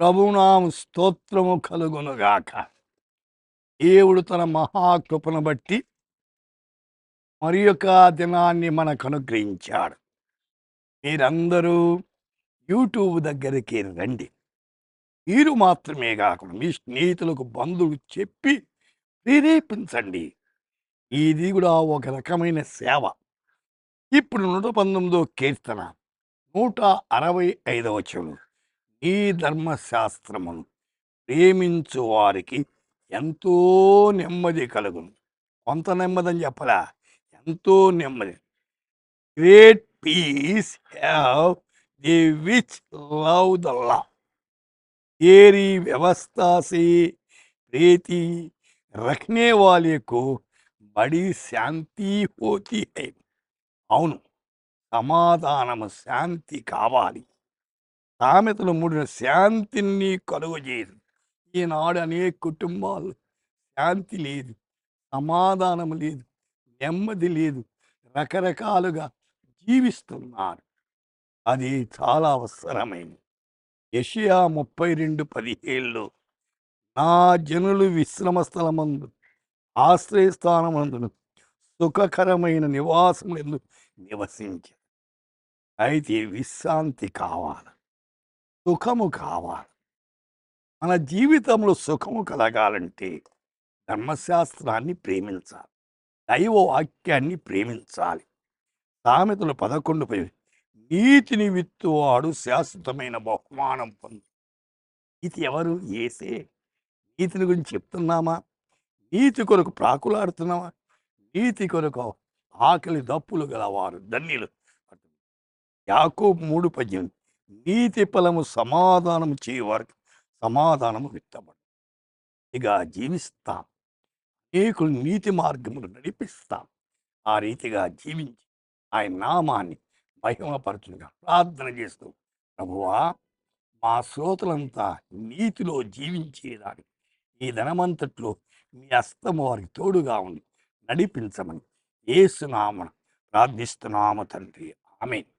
ప్రభునామ స్తోత్రము కలుగునుగాక. దేవుడు తన మహాకృపను బట్టి మరి యొక్క దినాన్ని మనకు అనుగ్రహించాడు. మీరందరూ యూట్యూబ్ దగ్గరికి రండి. మీరు మాత్రమే కాకుండా మీ స్నేహితులకు, బంధువులు చెప్పి ప్రేరేపించండి. ఇది కూడా ఒక రకమైన సేవ. ఇప్పుడు 119వ కీర్తన 165వ వచనం, ఈ ధర్మశాస్త్రమును ప్రేమించు వారికి ఎంతో నెమ్మది కలుగును. కొంత నెమ్మది అని చెప్పలా, ఎంతో నెమ్మది. Great peace have the which love the law, तेरी व्यवस्था से प्रीति रखने वाले को बड़ी శాంతి होती है. అవును, సమాధానము, శాంతి కావాలి. సామెతలు మూడిన శాంతిని కలుగజేయదు. ఈనాడు అనేక కుటుంబాలు శాంతి లేదు, సమాధానం లేదు, నెమ్మది లేదు, రకరకాలుగా జీవిస్తున్నారు. అది చాలా అవసరమైనది. యెషయా 32:17లో నా జనులు విశ్రమ స్థలమందు, ఆశ్రయస్థానమందును, సుఖకరమైన నివాసములందు నివసించారు. అయితే విశ్రాంతి కావాలి, సుఖము కావాలి. మన జీవితంలో సుఖము కలగాలంటే ధర్మశాస్త్రాన్ని ప్రేమించాలి, దైవ వాక్యాన్ని ప్రేమించాలి. సామెతలు 11 నీతిని విత్తువాడు శాశ్వతమైన బహుమానం పొందు. నీతి ఎవరు? యేసే. నీతిని గురించి చెప్తున్నామా? నీతి కొరకు ప్రాకులాడుతున్నామా? నీతి కొరకు ఆకలి దప్పులు గలవారు ధన్యులు. యాకోబు 3:18 నీతి ఫలము సమాధానము చేయవారికి సమాధానము విత్తబడు. ఇక జీవిస్తాం, అనేకులు నీతి మార్గములు నడిపిస్తాం. ఆ రీతిగా జీవించి ఆయన నామాన్ని మహిమపరచుగా ప్రార్థన చేస్తూ, ప్రభువా, మా శ్రోతలంతా నీతిలో జీవించేదానికి ఈ ధనమంతట్లో మీ హస్తము వారికి తోడుగా ఉండి నడిపించమని యేసు నామమున ప్రార్థిస్తున్నాము తండ్రి. ఆమేన్.